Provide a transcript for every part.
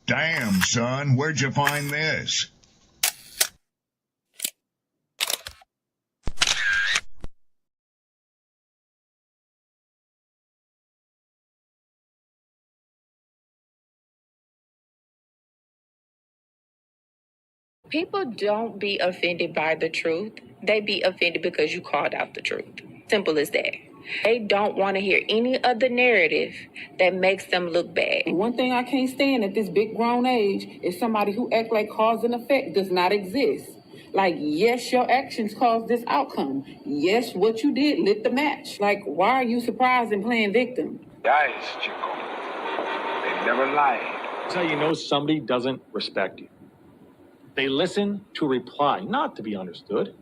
Damn, son, where'd you find this? People don't be offended by the truth. They be offended because you called out the truth. Simple as that. They don't want to hear any other narrative that makes them look bad. One thing I can't stand at this big grown age is somebody who act like cause and effect does not exist. Like, yes, your actions caused this outcome. Yes, what you did lit the match. Like, why are you surprised and playing victim? Guys, Chico, they never lied. That's how you know somebody doesn't respect you. They listen to reply, not to be understood.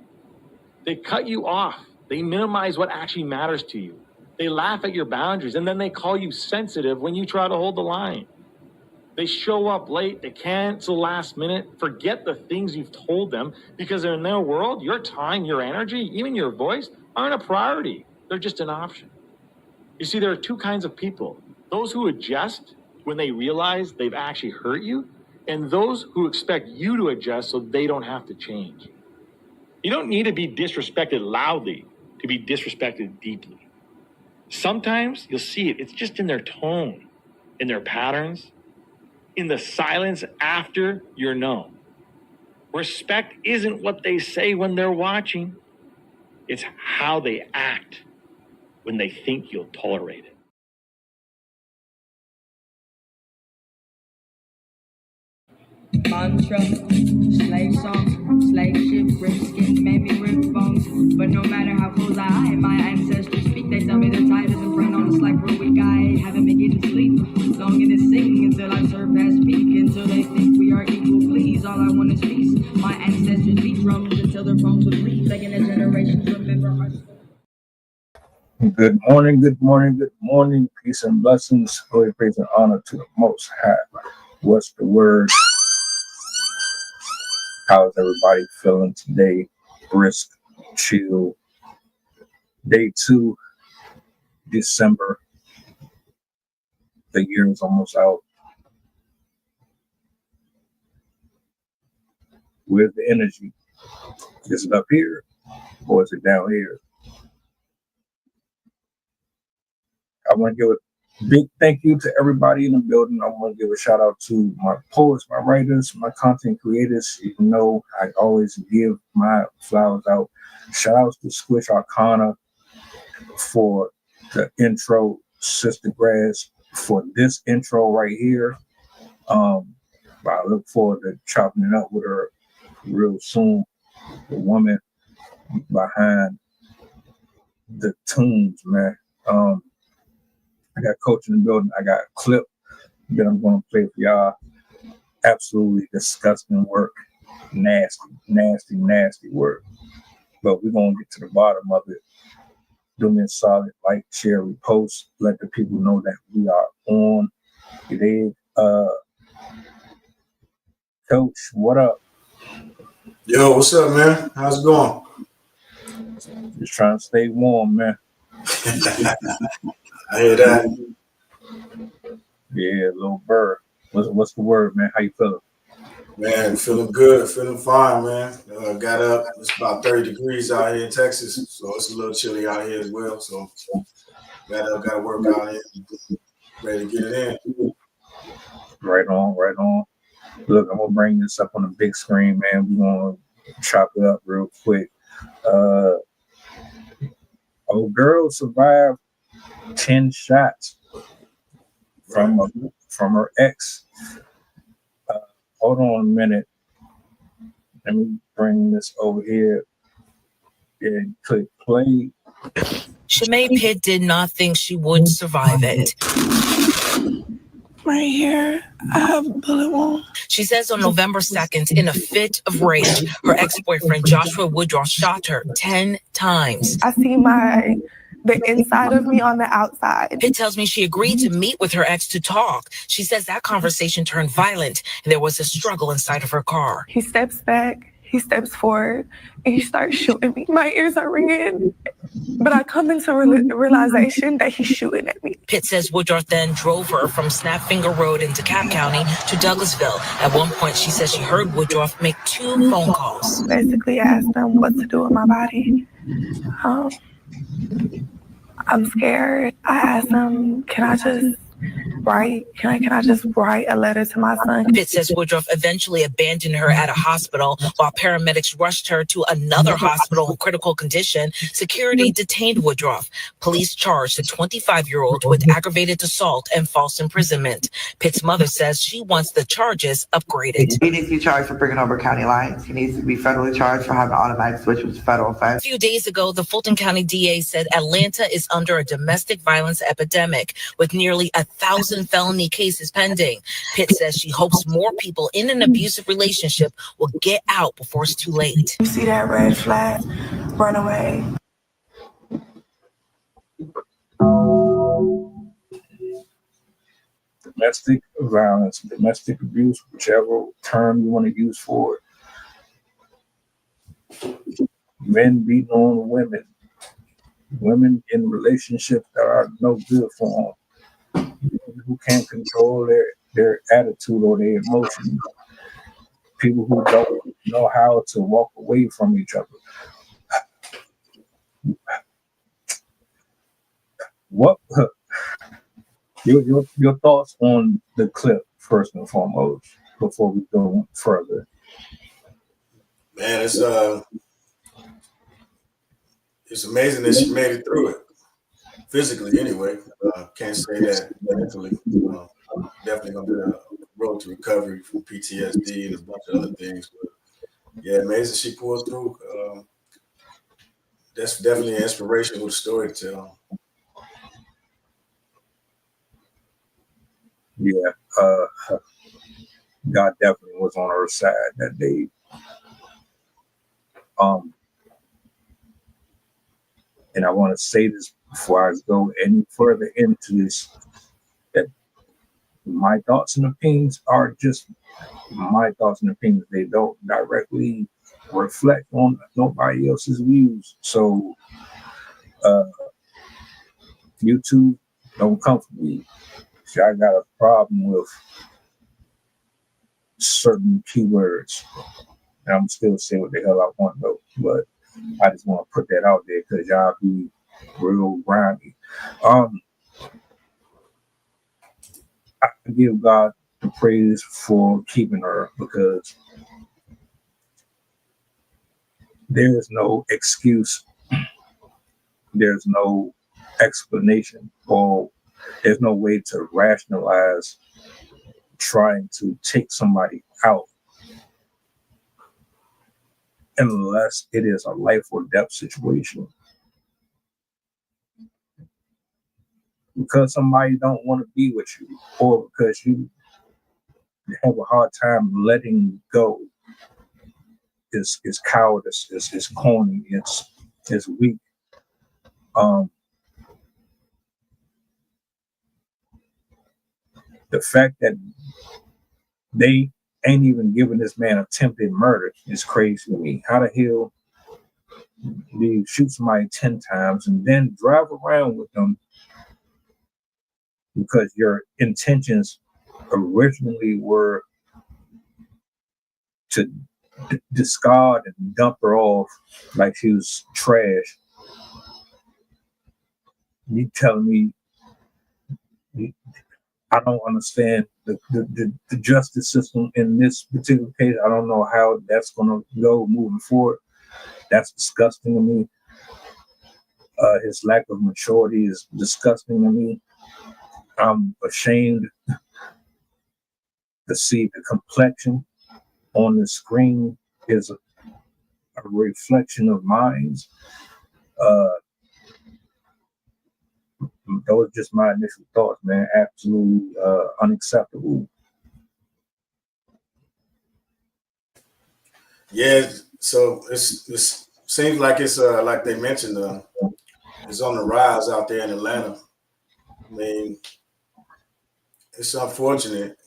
They cut you off. They minimize what actually matters to you. They laugh at your boundaries, and then they call you sensitive when you try to hold the line. They show up late. They cancel last minute, forget the things you've told them, because in their world, your time, your energy, even your voice aren't a priority. They're just an option. You see, there are two kinds of people. Those who adjust when they realize they've actually hurt you, and those who expect you to adjust so they don't have to change. You don't need to be disrespected loudly to be disrespected deeply. Sometimes you'll see it. It's just in their tone, in their patterns, in the silence after you're known. Respect isn't what they say when they're watching. It's how they act when they think you'll tolerate it. Mantra, slave song, slave ship, rip skin, made me rip bones. But no matter how close I hide, my ancestors speak. They tell me the tide isn't front on us like we're weak. I haven't been getting sleep, longing to sing until I surpass peak. Until they think we are equal, please. All I want is peace. My ancestors beat drums until their bones would bleed, begging the generations remember our story. Good morning, good morning, good morning. Peace and blessings. Glory, praise, and honor to the Most High. What's the word? How's everybody feeling today? Brisk, chill. Day 2, December. The year is almost out. Where's the energy? Is it up here or is it down here? I want to give a big thank you to everybody in the building. I want to give a shout out to my poets, my writers, my content creators. Even though I always give my flowers out. Shout outs to Squish Arcana for the intro, Sister Grass for this intro right here. I look forward to chopping it up with her real soon. The woman behind the tunes, man. I got Coach in the building. I got a clip that I'm going to play for y'all. Absolutely disgusting work. Nasty, nasty, nasty work. But we're going to get to the bottom of it. Do me a solid, like, share, repost. Let the people know that we are on. You dig? Coach, what up? Yo, what's up, man? How's it going? Just trying to stay warm, man. I hear that. Yeah, little bird. What's the word, man? How you feeling? Man, feeling good, feeling fine, man. Got up. It's about 30 degrees out here in Texas, so it's a little chilly out here as well. So got to work out here, ready to get it in. Right on, right on. Look, I'm gonna bring this up on the big screen, man. We're gonna chop it up real quick. Old girl survived 10 shots from her ex. Hold on a minute. Let me bring this over here and click play. Shemaine Pitt did not think she would survive it. Right here, I have a bullet wound. She says on November 2nd, in a fit of rage, her ex-boyfriend Joshua Woodrow shot her 10 times. I see the inside of me on the outside. Pitt tells me she agreed to meet with her ex to talk. She says that conversation turned violent and there was a struggle inside of her car. He steps back. he steps forward and he starts shooting me. My ears are ringing, but I come into realization that he's shooting at me. Pitt says Woodruff then drove her from Snapfinger Road in DeKalb County to Douglasville. At one point, she says she heard Woodruff make 2 phone calls. Basically asked them what to do with my body. I'm scared. I asked him, can I just write a letter to my son? Pitt says Woodruff eventually abandoned her at a hospital while paramedics rushed her to another hospital in critical condition. Security detained Woodruff. Police charged the 25-year-old with aggravated assault and false imprisonment. Pitt's mother says she wants the charges upgraded. He needs to be charged for bringing over county lines. He needs to be federally charged for having an automatic switch, which is a federal offense. A few days ago, the Fulton County DA said Atlanta is under a domestic violence epidemic with nearly 1,000 felony cases pending. Pitt says she hopes more people in an abusive relationship will get out before it's too late. You see that red flag, run away. Domestic violence, domestic abuse, whichever term you want to use for it. Men beating on women, women in relationships that are no good for them, who can't control their attitude or their emotions, people who don't know how to walk away from each other. What your thoughts on the clip first and foremost before we go further? Man, it's amazing that she made it through it. Physically, anyway. Can't say that mentally. Definitely gonna be a road to recovery from PTSD and a bunch of other things. But yeah, amazing she pulled through. That's definitely an inspirational story to tell. Yeah, God definitely was on her side that day. And I want to say this before I go any further into this, that my thoughts and opinions are just my thoughts and opinions. They don't directly reflect on nobody else's views. So YouTube, don't come for me. See, I got a problem with certain keywords. And I'm still saying what the hell I want though, but I just want to put that out there because y'all be real grimy. I give God the praise for keeping her because there is no excuse, there's no explanation, or there's no way to rationalize trying to take somebody out unless it is a life or death situation. Because somebody don't want to be with you, or because you have a hard time letting go, is cowardice, is corny, it's weak. The fact that they ain't even giving this man attempted murder is crazy to me. How the hell do you shoot somebody 10 times and then drive around with them because your intentions originally were to discard and dump her off like she was trash? You telling me I don't understand the justice system in this particular case. I don't know how that's going to go moving forward. That's disgusting to me. His lack of maturity is disgusting to me. I'm ashamed to see the complexion on the screen is a reflection of minds. Those are just my initial thoughts, man. Absolutely unacceptable. Yeah, so it seems like it's like they mentioned, it's on the rise out there in Atlanta. I mean, it's unfortunate,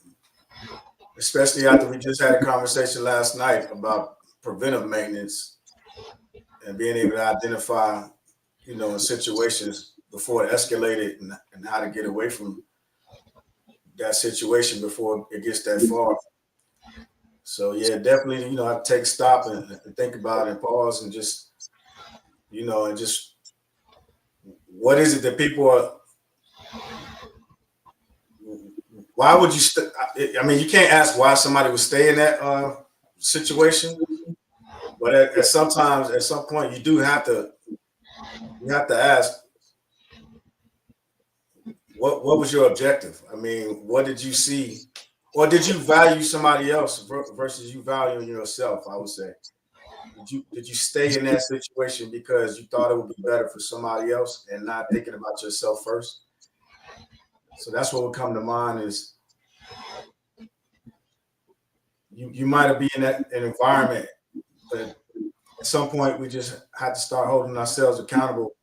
especially after we just had a conversation last night about preventive maintenance and being able to identify, in situations before it escalated and how to get away from that situation before it gets that far. So yeah, definitely, I take stock and think about it and pause and just, and just what is it that people are, why would you, you can't ask why somebody would stay in that situation, but at some point you have to ask, what was your objective? I mean, what did you see? Or did you value somebody else versus you valuing yourself? I would say, did you stay in that situation because you thought it would be better for somebody else and not thinking about yourself first? So that's what would come to mind is you might be in an environment, but at some point we just had to start holding ourselves accountable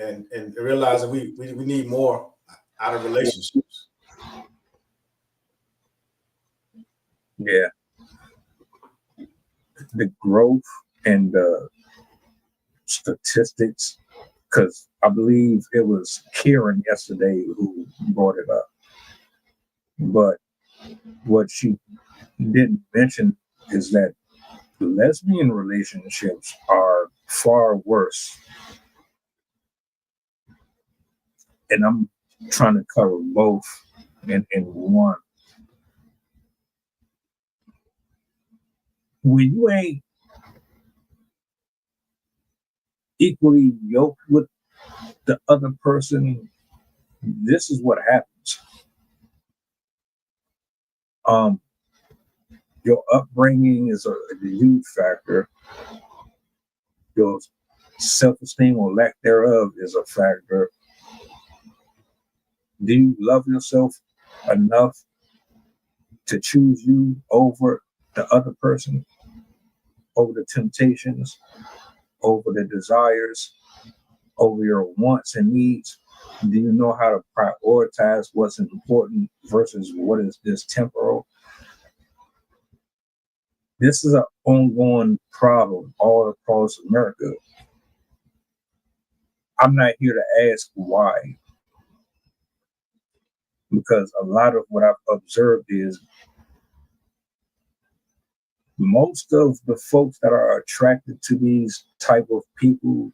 and realize that we need more out of relationships. Yeah. The growth and the statistics, because I believe it was Kieran yesterday who brought it up. But what she didn't mention is that lesbian relationships are far worse. And I'm trying to cover both in one. When you ain't equally yoked with the other person, this is what happens. Your upbringing is a huge factor. Your self-esteem or lack thereof is a factor. Do you love yourself enough to choose you over the other person, over the temptations, over the desires, over your wants and needs? Do you know how to prioritize what's important versus what is just temporal? This is an ongoing problem all across America. I'm not here to ask why, because a lot of what I've observed is most of the folks that are attracted to these type of people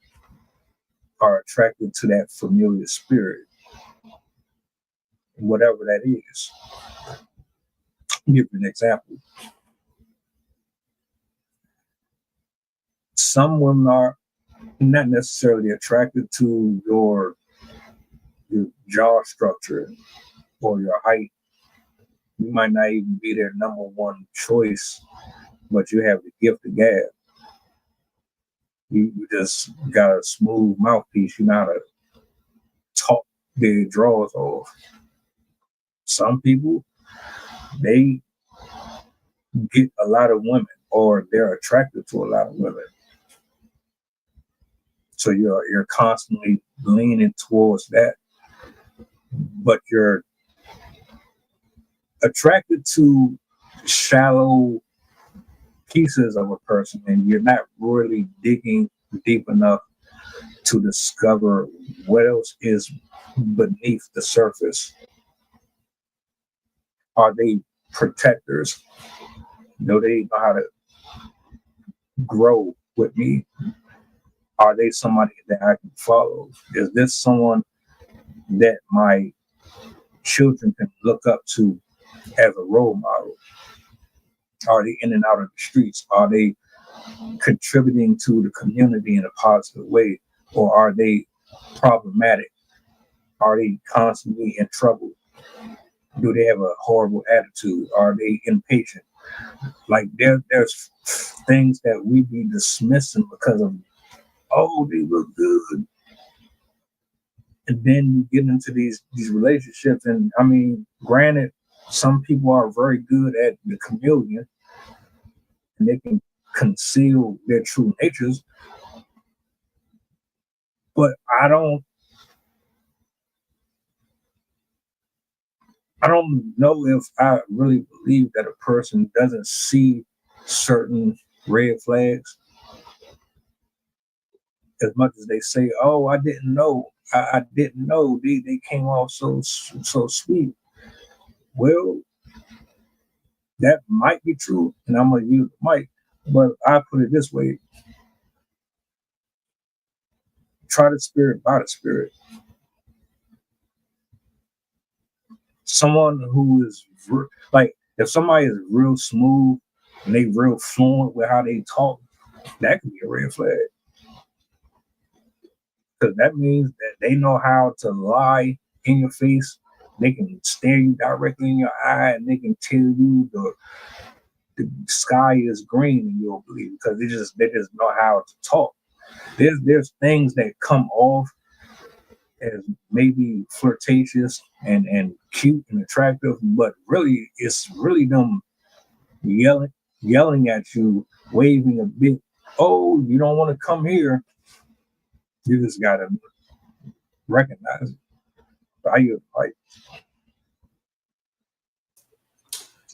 are attracted to that familiar spirit, whatever that is. I'll give you an example. Some women are not necessarily attracted to your jaw structure or your height. You might not even be their number one choice, but you have the gift of gab. You just got a smooth mouthpiece. You know how to talk their drawers off. Some people, they get a lot of women, or they're attracted to a lot of women. So you're constantly leaning towards that, but you're attracted to shallow pieces of a person, and you're not really digging deep enough to discover what else is beneath the surface. Are they protectors? Do they know how to grow with me? Are they somebody that I can follow? Is this someone that my children can look up to as a role model? Are they in and out of the streets? Are they contributing to the community in a positive way? Or are they problematic? Are they constantly in trouble? Do they have a horrible attitude? Are they impatient? Like there's things that we be dismissing because of, oh, they look good. And then you get into these relationships, and I mean, granted, some people are very good at the chameleon and they can conceal their true natures. But I don't know if I really believe that a person doesn't see certain red flags. As much as they say, "Oh, I didn't know," I didn't know. They came off so sweet. Well, that might be true, and I'm gonna use might, but I put it this way: try the spirit by the spirit. Someone who is like, if somebody is real smooth and they real fluent with how they talk, that could be a red flag. Because that means that they know how to lie in your face. They can stare you directly in your eye and they can tell you the sky is green and you'll believe, because they just know how to talk. There's things that come off as maybe flirtatious and cute and attractive, but really it's really them yelling at you, waving a bit. Oh, you don't want to come here. You just gotta recognize it. Like,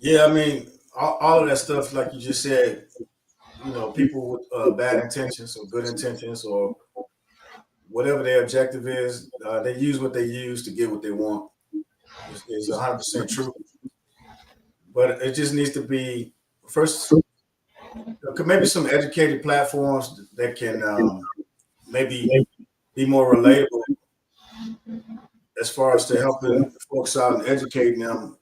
Yeah, I mean, all of that stuff, like you just said, you know, people with bad intentions or good intentions or whatever their objective is, they use what they use to get what they want. It's 100% true. But it just needs to be first, maybe some educated platforms that can maybe be more relatable as far as to helping folks out and educating them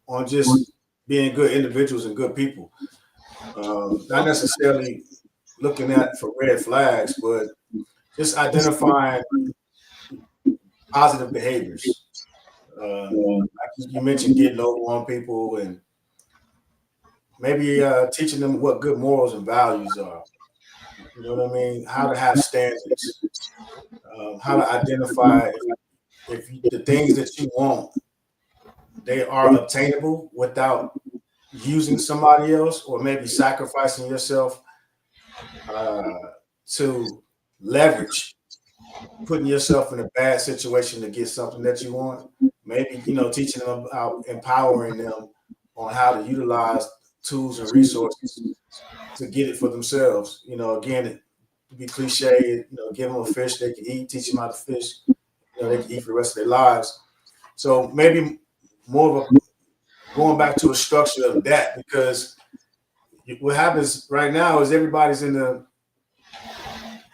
on just being good individuals and good people. Not necessarily looking at for red flags, but just identifying positive behaviors. Like you mentioned, getting over on people and maybe teaching them what good morals and values are. You know what I mean? How to have standards, how to identify if the things that you want, they are obtainable without using somebody else or maybe sacrificing yourself to leverage putting yourself in a bad situation to get something that you want. Maybe, you know, teaching them about empowering them on how to utilize tools and resources to get it for themselves. You know, again, to be cliche, you know, give them a fish they can eat, teach them how to fish, you know, they can eat for the rest of their lives. So maybe more of a going back to a structure of that, because what happens right now is everybody's in the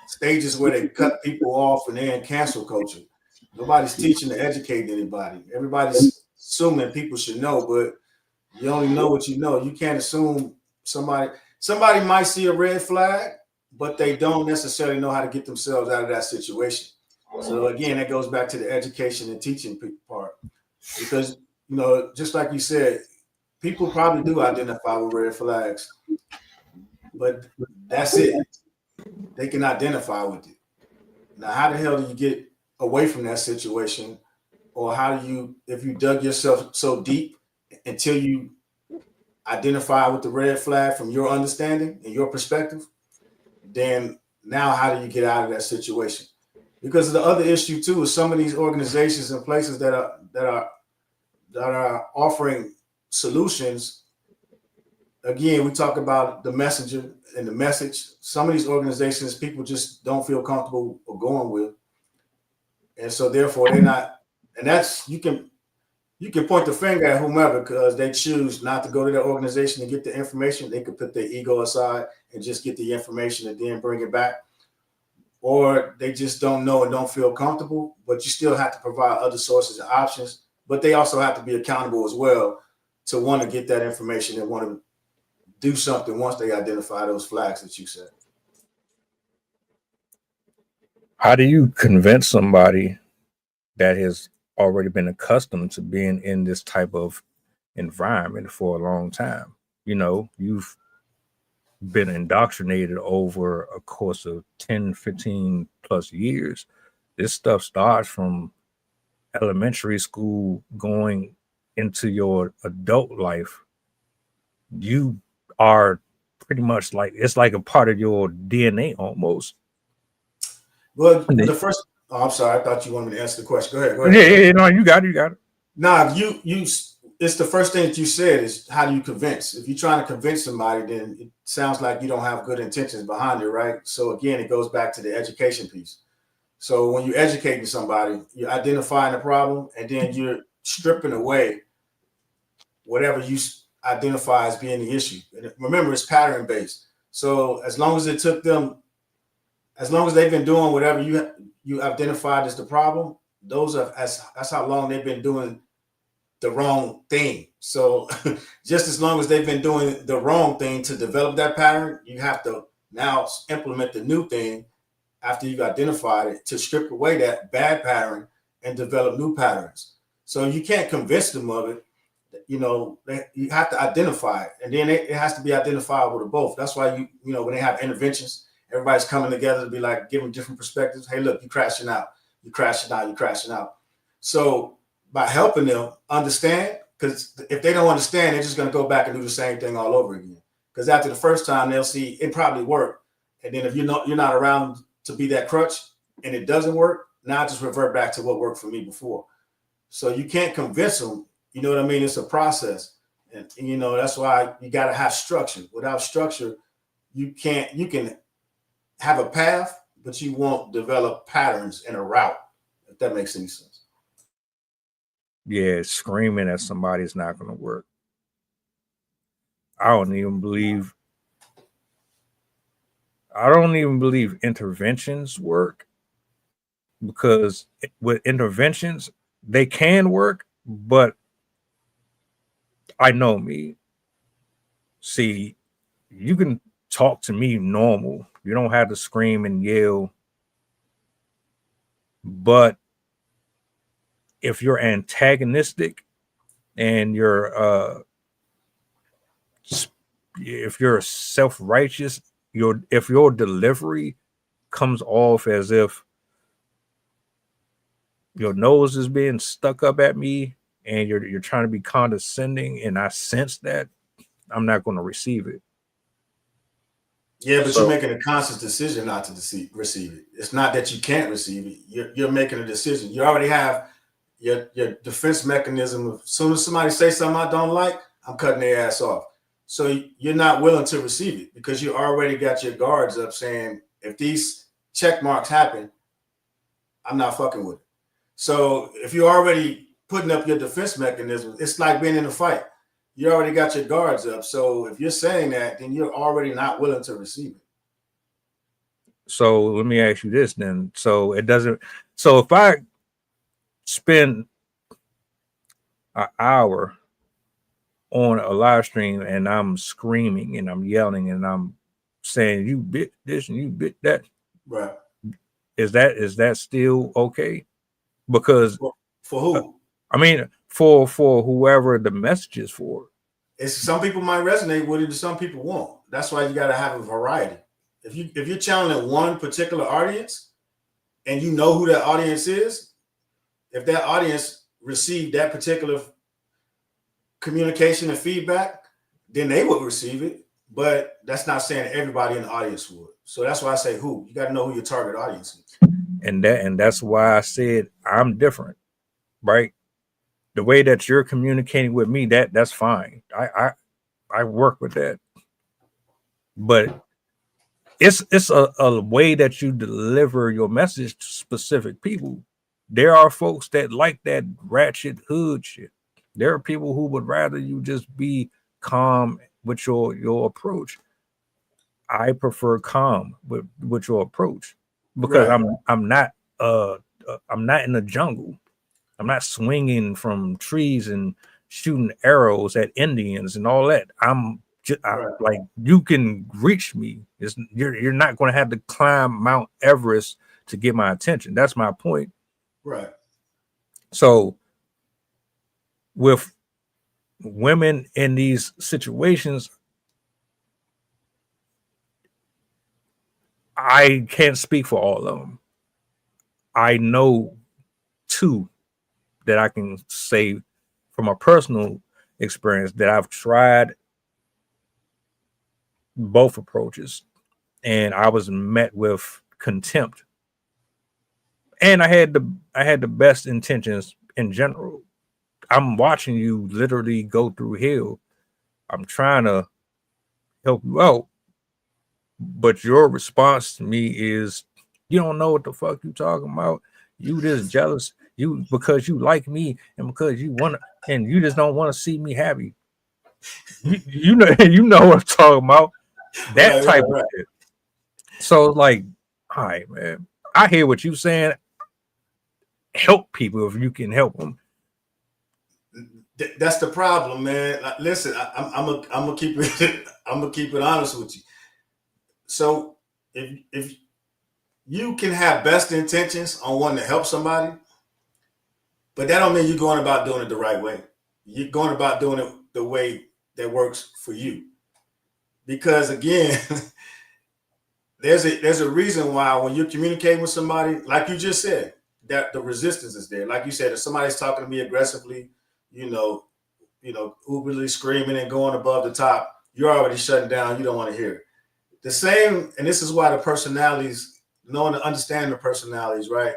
stages where they cut people off and they're in cancel culture. Nobody's teaching to educate anybody. Everybody's assuming people should know, but you only know what you know. You can't assume somebody might see a red flag, but they don't necessarily know how to get themselves out of that situation. So again, that goes back to the education and teaching part, because, you know, just like you said, people probably do identify with red flags, but that's it. They can identify with it. Now, how the hell do you get away from that situation? Or how do you, if you dug yourself so deep until you identify with the red flag from your understanding and your perspective, then now how do you get out of that situation? Because the other issue too is some of these organizations and places that are offering solutions. Again, we talk about the messenger and the message. Some of these organizations, people just don't feel comfortable going with, and so therefore they're not. And that's you can point the finger at whomever because they choose not to go to their organization to get the information. They could put their ego aside and just get the information and then bring it back, or they just don't know and don't feel comfortable. But you still have to provide other sources and options. But they also have to be accountable as well to want to get that information and want to do something once they identify those flags that you said. How do you convince somebody that has already been accustomed to being in this type of environment for a long time? You know, you've been indoctrinated over a course of 10, 15 plus years. This stuff starts from elementary school going into your adult life. You are pretty much like, it's like a part of your DNA almost. Well, the first, I'm sorry, I thought you wanted me to answer the question. Go ahead. Yeah, no, you got it. Nah, it's the first thing that you said is how do you convince? If you're trying to convince somebody, then it sounds like you don't have good intentions behind it, right? So again, it goes back to the education piece. So when you're educating somebody, you're identifying the problem, and then you're stripping away whatever you identify as being the issue. And remember, it's pattern based. So as long as it took them, as long as they've been doing whatever you identified as the problem, that's how long they've been doing the wrong thing. So just as long as they've been doing the wrong thing to develop that pattern, you have to now implement the new thing after you've identified it to strip away that bad pattern and develop new patterns. So you can't convince them of it. You have to identify it, and then it has to be identifiable to both. That's why when they have interventions, everybody's coming together to be like giving different perspectives. Hey, look, you're crashing out. So by helping them understand, because if they don't understand, they're just going to go back and do the same thing all over again. Because after the first time, they'll see it probably worked, and then if you're not around to be that crutch and it doesn't work, now just revert back to what worked for me before. So you can't convince them. You know what I mean? It's a process, and that's why you got to have structure. Without structure, you can have a path, but you won't develop patterns in a route. If that makes any sense. Yeah, screaming at somebody is not going to work. I don't even believe interventions work, because with interventions, they can work, but I know me. See, you can talk to me normal. You don't have to scream and yell. But if you're antagonistic and if you're self-righteous, if your delivery comes off as if your nose is being stuck up at me and you're trying to be condescending, and I sense that, I'm not going to receive it. Yeah, but you're making a conscious decision not to receive it. It's not that you can't receive it. You're making a decision. You already have your defense mechanism of, as soon as somebody says something I don't like, I'm cutting their ass off. So you're not willing to receive it because you already got your guards up saying, if these check marks happen, I'm not fucking with it. So if you're already putting up your defense mechanism, it's like being in a fight. You already got your guards up. So if you're saying that, then you're already not willing to receive it. So let me ask you this then. So if I spend an hour on a live stream and I'm screaming and I'm yelling and I'm saying you bit this and you bit that, right? Is that still okay? Because for who? I mean, for whoever the message is for. It's some people might resonate with it, and some people won't. That's why you got to have a variety. If you're channeling one particular audience, and you know who that audience is, if that audience received that particular communication and feedback, then they would receive it. But that's not saying everybody in the audience would. So that's why I say who. You got to know who your target audience is. And that's why I said I'm different, right? The way that you're communicating with me, that's fine. I work with that. But it's a way that you deliver your message to specific people. There are folks that like that ratchet hood shit. There are people who would rather you just be calm with your approach. I prefer calm with your approach because right. I'm not in the jungle. I'm not swinging from trees and shooting arrows at Indians and all that. Like, you can reach me. You're not going to have to climb Mount Everest to get my attention. That's my point. Right. So with women in these situations, I can't speak for all of them. I know two that I can say from a personal experience that I've tried both approaches and I was met with contempt. And I had the best intentions in general. I'm watching you literally go through hell. I'm trying to help you out, but your response to me is, you don't know what the fuck you talking about. You just jealous. You because you like me and because you want to, and you just don't want to see me happy. You know you know what I'm talking about. That type of shit. So like, all right, man. I hear what you saying. Help people if you can help them. That's the problem, man. Listen, I'm gonna keep it. I'm gonna keep it honest with you. So if you can have best intentions on wanting to help somebody, but that don't mean you're going about doing it the right way. You're going about doing it the way that works for you. Because again, there's a reason why when you're communicating with somebody, like you just said, that the resistance is there. Like you said, if somebody's talking to me aggressively, you know, uberly screaming and going above the top, you're already shutting down. You don't want to hear it. The same, and this is why the personalities, knowing to understand the personalities, right,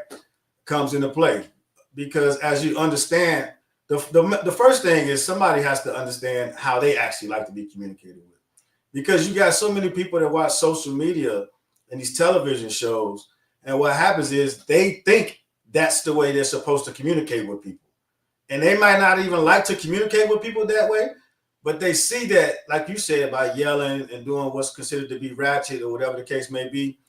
comes into play. Because as you understand, the first thing is somebody has to understand how they actually like to be communicated with. Because you got so many people that watch social media and these television shows, and what happens is they think that's the way they're supposed to communicate with people. And they might not even like to communicate with people that way, but they see that, like you said, by yelling and doing what's considered to be ratchet or whatever the case may be,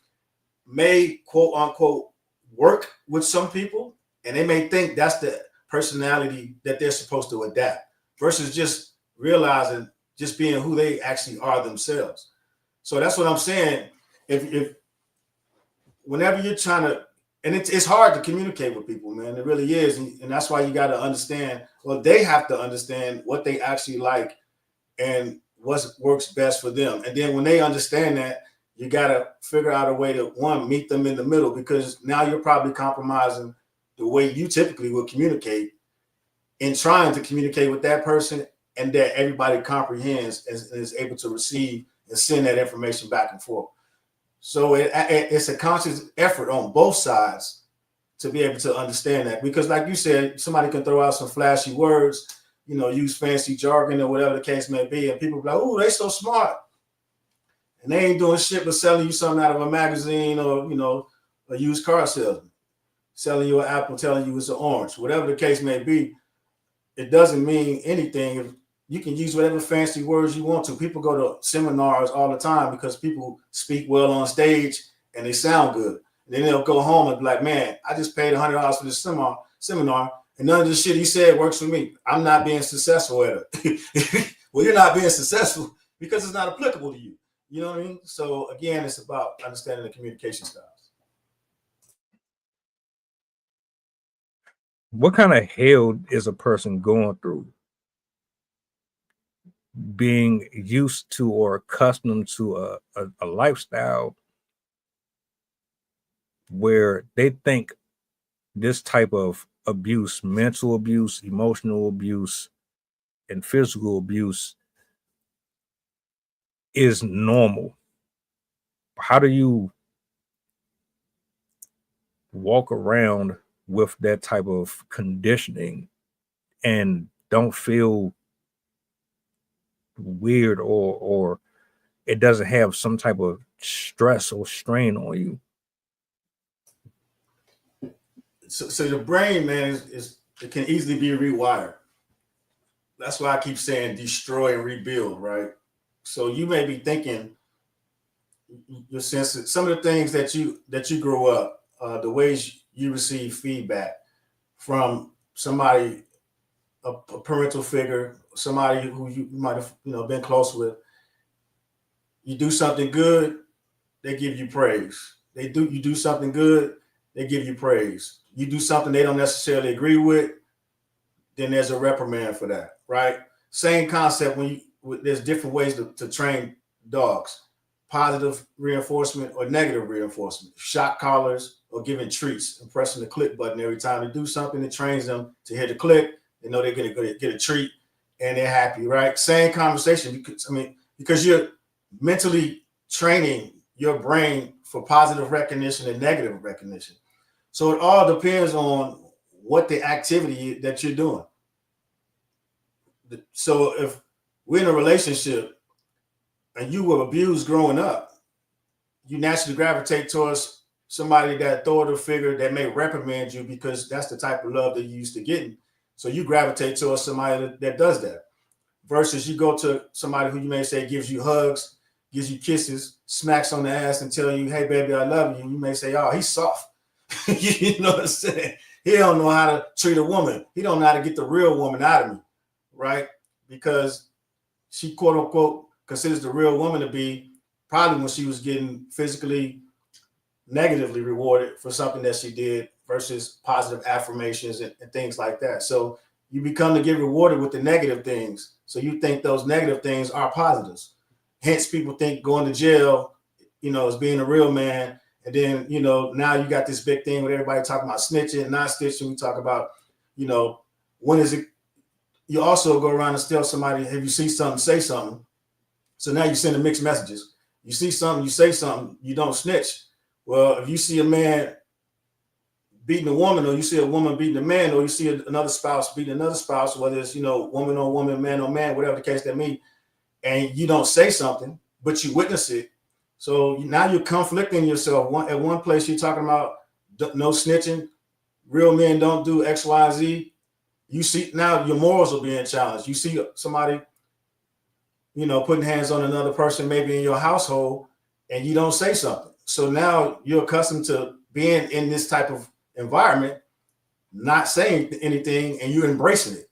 may quote unquote work with some people, and they may think that's the personality that they're supposed to adapt versus just realizing just being who they actually are themselves. So that's what I'm saying. If whenever you're trying to, and it's hard to communicate with people, man, it really is, and that's why you got to understand. Well, they have to understand what they actually like and what works best for them. And then when they understand that, you got to figure out a way to, one, meet them in the middle, because now you're probably compromising the way you typically would communicate in trying to communicate with that person, and that everybody comprehends and is able to receive and send that information back and forth. So it's a conscious effort on both sides to be able to understand that, because like you said, somebody can throw out some flashy words, use fancy jargon or whatever the case may be, and people be like, "Oh, they so smart," and they ain't doing shit but selling you something out of a magazine or a used car salesman selling you an apple, telling you it's an orange, whatever the case may be. It doesn't mean anything if you can use whatever fancy words you want to. People go to seminars all the time because people speak well on stage and they sound good. And then they'll go home and be like, "Man, I just paid $100 for this seminar, and none of the shit he said works for me. I'm not being successful at it." Well, you're not being successful because it's not applicable to you. You know what I mean? So again, it's about understanding the communication styles. What kind of hell is a person going through being used to or accustomed to a lifestyle where they think this type of abuse, mental abuse, emotional abuse, and physical abuse is normal? How do you walk around with that type of conditioning and don't feel weird or it doesn't have some type of stress or strain on you? So the brain, man, is it can easily be rewired. That's why I keep saying destroy and rebuild, right? So you may be thinking your sense, some of the things that you grow up, the ways you receive feedback from somebody, a parental figure, somebody who you might have been close with. You do something good, they give you praise. You do something good, they give you praise. You do something they don't necessarily agree with, then there's a reprimand for that, right? Same concept there's different ways to train dogs. Positive reinforcement or negative reinforcement. Shock collars or giving treats and pressing the click button every time they do something that trains them to hit the click. They know they're going to get a treat and they're happy, right? Same conversation. Because you're mentally training your brain for positive recognition and negative recognition. So it all depends on what the activity that you're doing. So if we're in a relationship and you were abused growing up, you naturally gravitate towards somebody, that authoritative figure that may reprimand you because that's the type of love that you used to getting. So you gravitate towards somebody that does that. Versus you go to somebody who you may say gives you hugs, gives you kisses, smacks on the ass, and tell you, "Hey, baby, I love you." You may say, "Oh, he's soft." You know what I'm saying? He don't know how to treat a woman. He don't know how to get the real woman out of me, right? Because she, quote unquote, considers the real woman to be probably when she was getting physically negatively rewarded for something that she did versus positive affirmations and things like that. So you become to get rewarded with the negative things. So you think those negative things are positives. Hence, people think going to jail, is being a real man. And then, now you got this big thing with everybody talking about snitching, not snitching. We talk about, when is it? You also go around and tell somebody, if you see something, say something. So now you send mixed messages. You see something, you say something, you don't snitch. Well, if you see a man beating a woman, or you see a woman beating a man, or you see another spouse beating another spouse, whether it's, woman on woman, man on man, whatever the case that may be, and you don't say something, but you witness it. So now you're conflicting yourself. At one place, you're talking about no snitching, real men don't do X, Y, and Z. You see now your morals are being challenged. You see somebody, putting hands on another person, maybe in your household, and you don't say something. So now you're accustomed to being in this type of environment, not saying anything, and you're embracing it.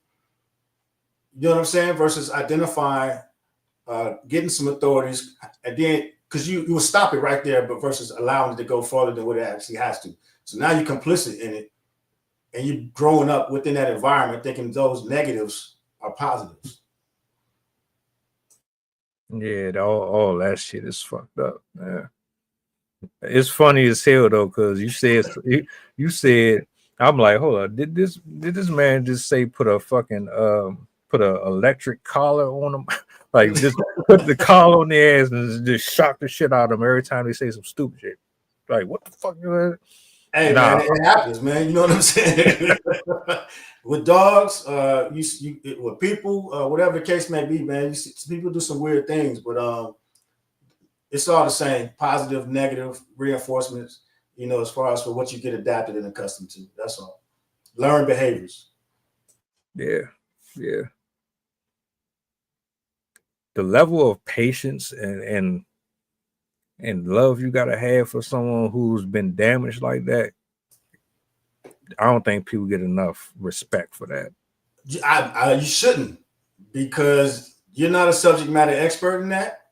You know what I'm saying? Versus identifying, getting some authorities, and then because you will stop it right there, but versus allowing it to go further than what it actually has to. So now you're complicit in it, and you're growing up within that environment thinking those negatives are positives. Yeah, all that shit is fucked up, man. It's funny as hell though, because you said, I'm like, hold on, did this man just say put a fucking put a electric collar on him? Like just put the collar on their ass and just shock the shit out of them every time they say some stupid shit. Like, what the fuck? Hey, man, it happens, man. You know what I'm saying? With dogs, with people, whatever the case may be, man, you see people do some weird things, but it's all the same, positive, negative reinforcements, as far as for what you get adapted and accustomed to. That's all. Learn behaviors. Yeah. The level of patience and love you gotta have for someone who's been damaged like that, I don't think people get enough respect for that. You shouldn't, because you're not a subject matter expert in that.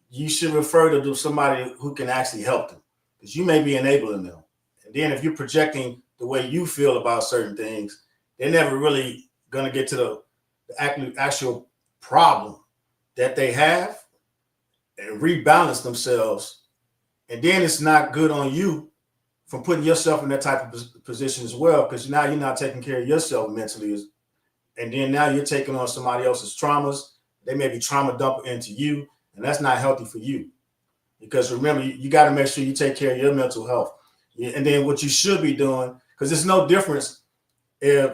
You should refer to somebody who can actually help them, because you may be enabling them. And then if you're projecting the way you feel about certain things, they're never really going to get to the actual problem that they have and rebalance themselves. And then it's not good on you from putting yourself in that type of position as well, because now you're not taking care of yourself mentally. And then now you're taking on somebody else's traumas. They may be trauma dumping into you, and that's not healthy for you. Because remember, you got to make sure you take care of your mental health. And then what you should be doing, because there's no difference if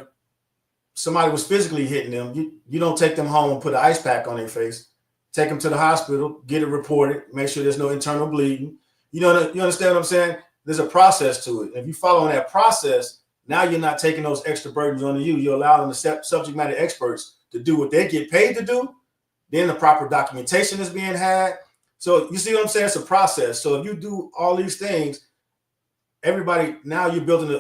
somebody was physically hitting them, you don't take them home and put an ice pack on their face. Take them to the hospital, get it reported, make sure there's no internal bleeding. You understand what I'm saying? There's a process to it. If you follow that process, now you're not taking those extra burdens on you. You're allowing the subject matter experts to do what they get paid to do. Then the proper documentation is being had. So you see what I'm saying? It's a process. So if you do all these things, everybody, now you're building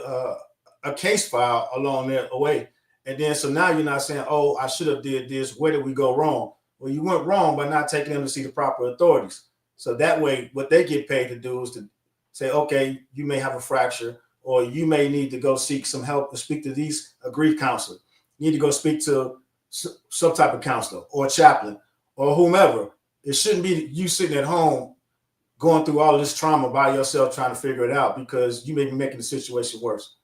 a case file along their way. And then so now you're not saying, oh, I should have did this. Where did we go wrong? Well, you went wrong by not taking them to see the proper authorities. So that way, what they get paid to do is to say, okay, you may have a fracture, or you may need to go seek some help to speak to a grief counselor. You need to go speak to some type of counselor or chaplain or whomever. It shouldn't be you sitting at home going through all of this trauma by yourself trying to figure it out, because you may be making the situation worse.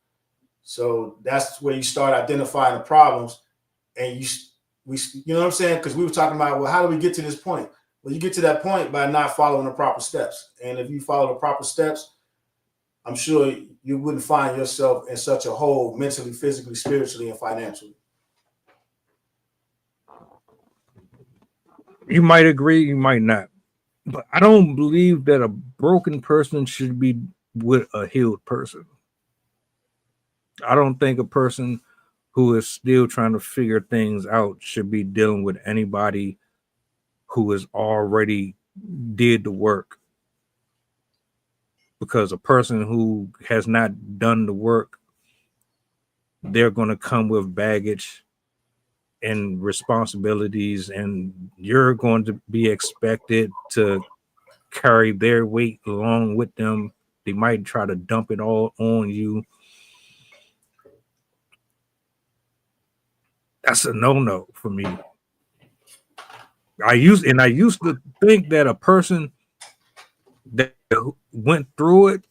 So that's where you start identifying the problems, and you know what I'm saying? Because we were talking about, well, how do we get to this point? Well, you get to that point by not following the proper steps. And if you follow the proper steps, I'm sure you wouldn't find yourself in such a hole mentally, physically, spiritually, and financially. You might agree, you might not. But I don't believe that a broken person should be with a healed person. I don't think a person who is still trying to figure things out should be dealing with anybody who has already did the work. Because a person who has not done the work, they're going to come with baggage and responsibilities, and you're going to be expected to carry their weight along with them. They might try to dump it all on you. That's a no-no for me. I used to think that a person that went through it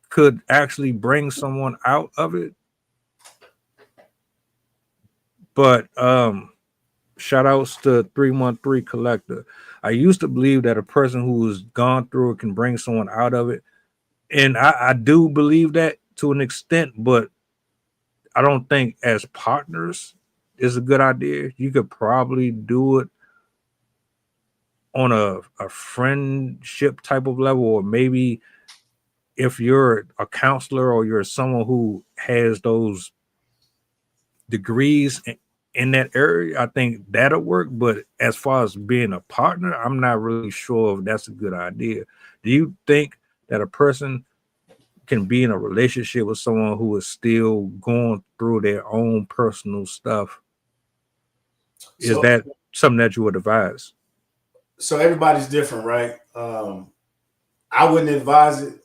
could actually bring someone out of it. But shout outs to 313 Collector. I used to believe that a person who has gone through it can bring someone out of it. And I do believe that to an extent, but I don't think as partners is a good idea. You could probably do it on a friendship type of level, or maybe if you're a counselor or you're someone who has those degrees in that area, I think that'll work. But as far as being a partner, I'm not really sure if that's a good idea. Do you think that a person can be in a relationship with someone who is still going through their own personal stuff? Is that something that you would advise? So everybody's different, right? I wouldn't advise it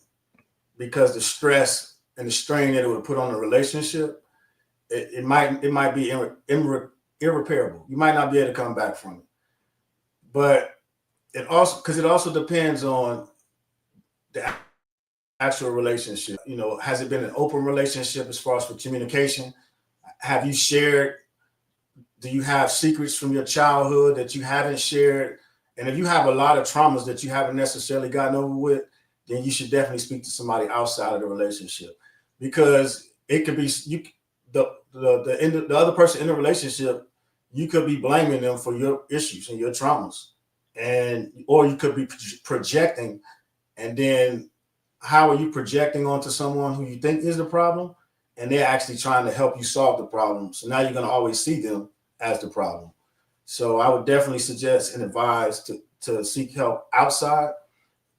because the stress and the strain that it would put on the relationship, it might be irreparable. You might not be able to come back from it. But it also depends on the actual relationship. You know, has it been an open relationship as far as for communication? Have you shared? Do you have secrets from your childhood that you haven't shared? And if you have a lot of traumas that you haven't necessarily gotten over with, then you should definitely speak to somebody outside of the relationship, because it could be the other person in the relationship. You could be blaming them for your issues and your traumas, or you could be projecting. And then, how are you projecting onto someone who you think is the problem, and they're actually trying to help you solve the problem? So now you're going to always see them as the problem. So I would definitely suggest and advise to seek help outside,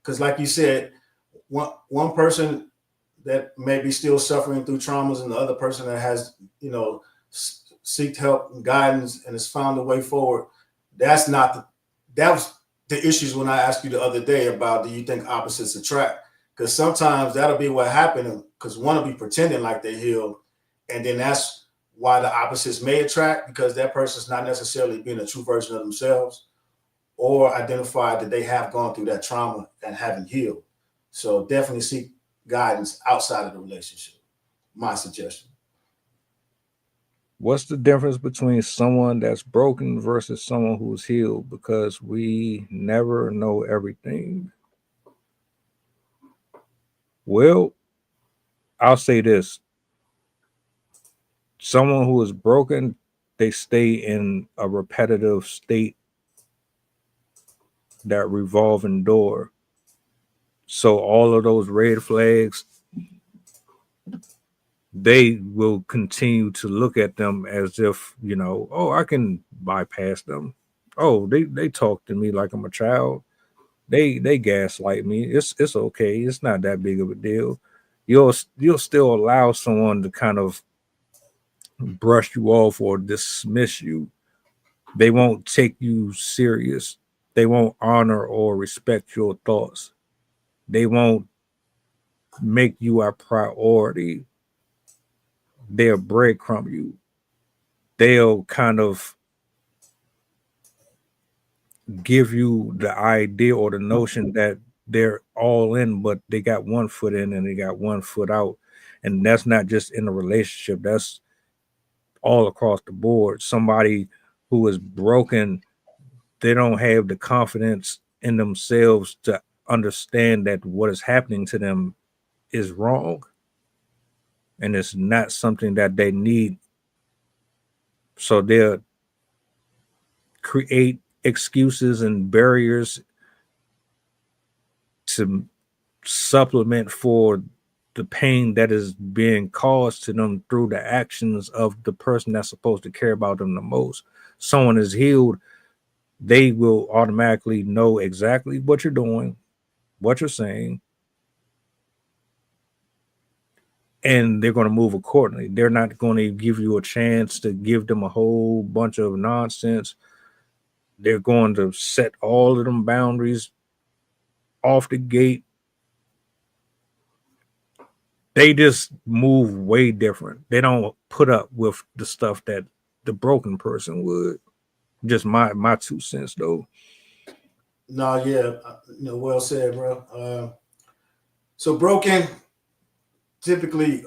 because like you said, one person that may be still suffering through traumas, and the other person that has, seeked help and guidance and has found a way forward. That was the issues when I asked you the other day about, do you think opposites attract? Because sometimes that'll be what happened, because one will be pretending like they healed, and then that's why the opposites may attract, because that person's not necessarily being a true version of themselves, or identify that they have gone through that trauma and haven't healed. So definitely seek guidance outside of the relationship. My suggestion. What's the difference between someone that's broken versus someone who's healed? Because we never know everything. Well, I'll say this. Someone who is broken, they stay in a repetitive state, that revolving door. So all of those red flags, they will continue to look at them as if, oh, I can bypass them. Oh, they talk to me like I'm a child. They gaslight me. It's okay. It's not that big of a deal. You'll still allow someone to kind of brush you off or dismiss you. They won't take you serious. They won't honor or respect your thoughts. They won't make you a priority. They'll breadcrumb you. They'll kind of give you the idea or the notion that they're all in, but they got one foot in and they got one foot out. And that's not just in a relationship, that's all across the board. Somebody who is broken, they don't have the confidence in themselves to understand that what is happening to them is wrong and it's not something that they need. So create excuses and barriers to supplement for the pain that is being caused to them through the actions of the person that's supposed to care about them the most. Someone is healed, they will automatically know exactly what you're doing, what you're saying, and they're going to move accordingly. They're not going to give you a chance to give them a whole bunch of nonsense. They're going to set all of them boundaries off the gate. They just move way different. They don't put up with the stuff that the broken person would. Just my 2 cents, though. No, yeah, well said, bro. So broken, typically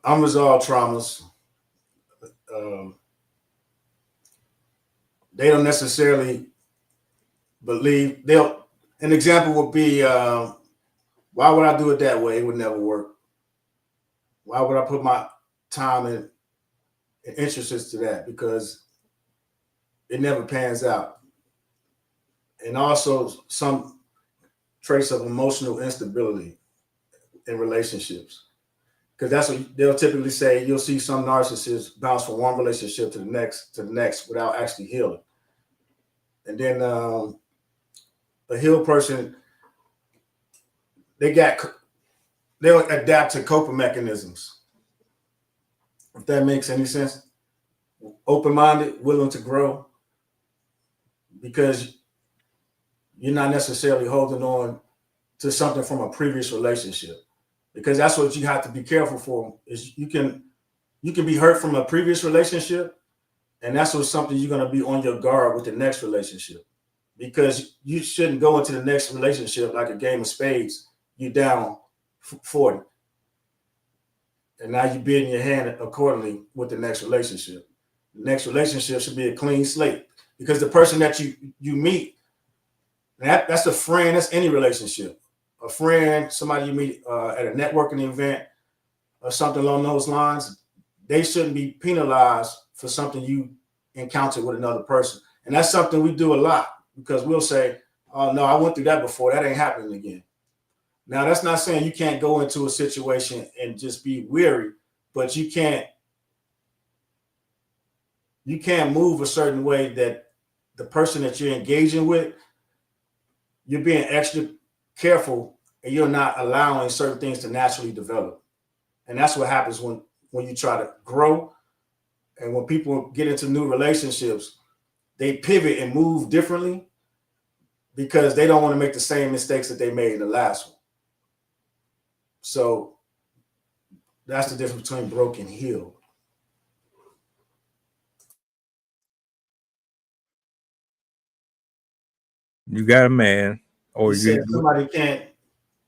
unresolved traumas. They don't necessarily believe they'll. An example would be, why would I do it that way? It would never work. Why would I put my time and interest into that? Because it never pans out. And also some trace of emotional instability in relationships. Because that's what they'll typically say. You'll see some narcissists bounce from one relationship to the next without actually healing. And then a healed person, they'll adapt to coping mechanisms. If that makes any sense. Open-minded, willing to grow, because you're not necessarily holding on to something from a previous relationship. Because that's what you have to be careful for, is you can be hurt from a previous relationship, and that's what's something you're going to be on your guard with the next relationship. Because you shouldn't go into the next relationship like a game of spades. You're down 40. And now you're bidding your hand accordingly with the next relationship. The next relationship should be a clean slate, because the person that you meet, that's a friend. That's any relationship. A friend, somebody you meet at a networking event or something along those lines, they shouldn't be penalized for something you encountered with another person. And that's something we do a lot, because we'll say, oh, no, I went through that before. That ain't happening again. Now, that's not saying you can't go into a situation and just be weary, but you can't move a certain way that the person that you're engaging with, you're being extra careful, and you're not allowing certain things to naturally develop. And that's what happens when you try to grow. And when people get into new relationships, they pivot and move differently because they don't want to make the same mistakes that they made in the last one. So that's the difference between broken and healed. You got a man, or you said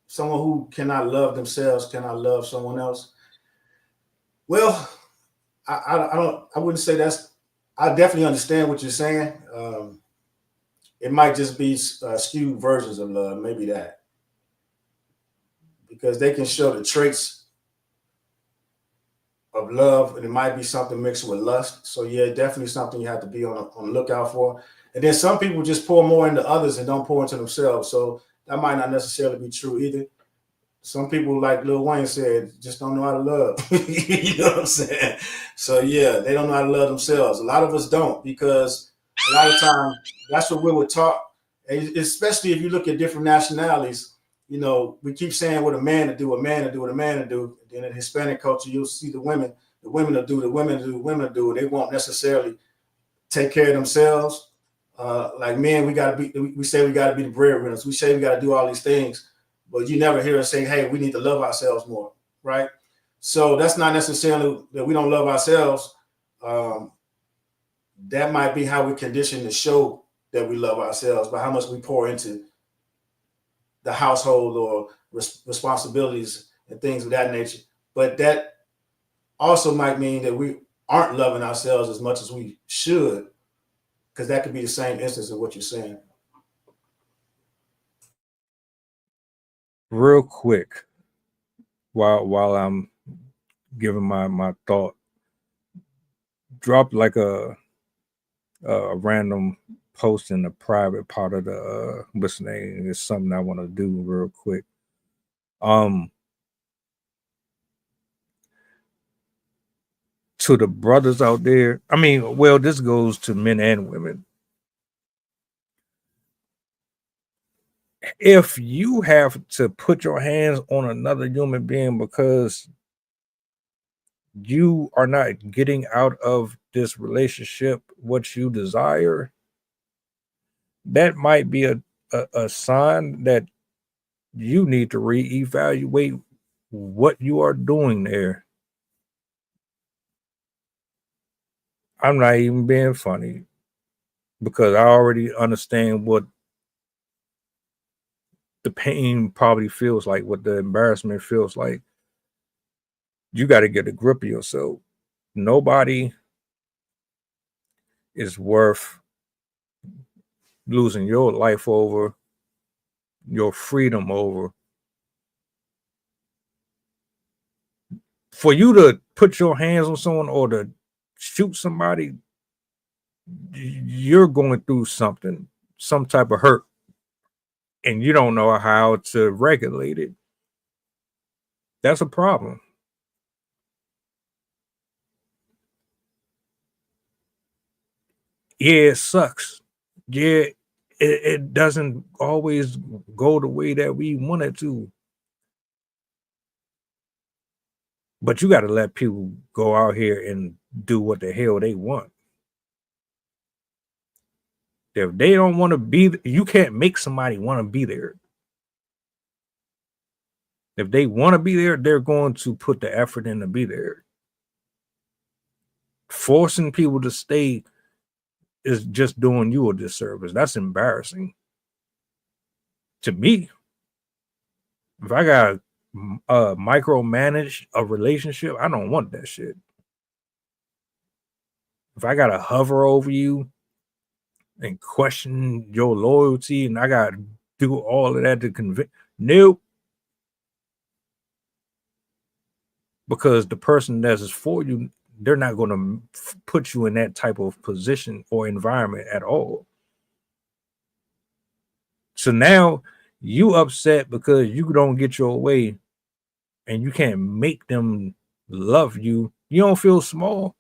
someone who cannot love themselves cannot love someone else. Well, I wouldn't say that's. I definitely understand what you're saying. It might just be skewed versions of love, maybe that, because they can show the traits of love, and it might be something mixed with lust. So yeah, definitely something you have to be on the lookout for. And then some people just pour more into others and don't pour into themselves. So that might not necessarily be true either. Some people, like Lil Wayne said, just don't know how to love. You know what I'm saying? So yeah, they don't know how to love themselves. A lot of us don't, because a lot of times that's what we were taught. And especially if you look at different nationalities, we keep saying what a man to do, what a man to do. Then in Hispanic culture, you'll see the women will do, the women to do, the women to do. They won't necessarily take care of themselves. Like men, we say we gotta be the breadwinners. We say we gotta do all these things, but you never hear us say, hey, we need to love ourselves more, right? So that's not necessarily that we don't love ourselves. That might be how we condition to show that we love ourselves by how much we pour into the household or responsibilities and things of that nature. But that also might mean that we aren't loving ourselves as much as we should, because that could be the same instance of what you're saying. Real quick, while I'm giving my thought, drop like a random posting the private part of the what's the name. It's something I want to do real quick. To the brothers out there, I mean, well, this goes to men and women. If you have to put your hands on another human being because you are not getting out of this relationship what you desire, that might be a sign that you need to reevaluate what you are doing there. I'm not even being funny because I already understand what the pain probably feels like, what the embarrassment feels like. You got to get a grip of yourself. Nobody is worth losing your life over, your freedom over. For you to put your hands on someone or to shoot somebody, you're going through something, some type of hurt, and you don't know how to regulate it. That's a problem. Yeah, it sucks. Yeah, it doesn't always go the way that we want it to. But you got to let people go out here and do what the hell they want. If they don't want to be, you can't make somebody want to be there. If they want to be there, they're going to put the effort in to be there. Forcing people to stay is just doing you a disservice. That's embarrassing to me. If I got micromanage a relationship, I don't want that shit. If I gotta hover over you and question your loyalty, and I gotta do all of that to convince, nope. Because the person that is for you, they're not going to put you in that type of position or environment at all. So now you upset because you don't get your way and you can't make them love you. You don't feel small.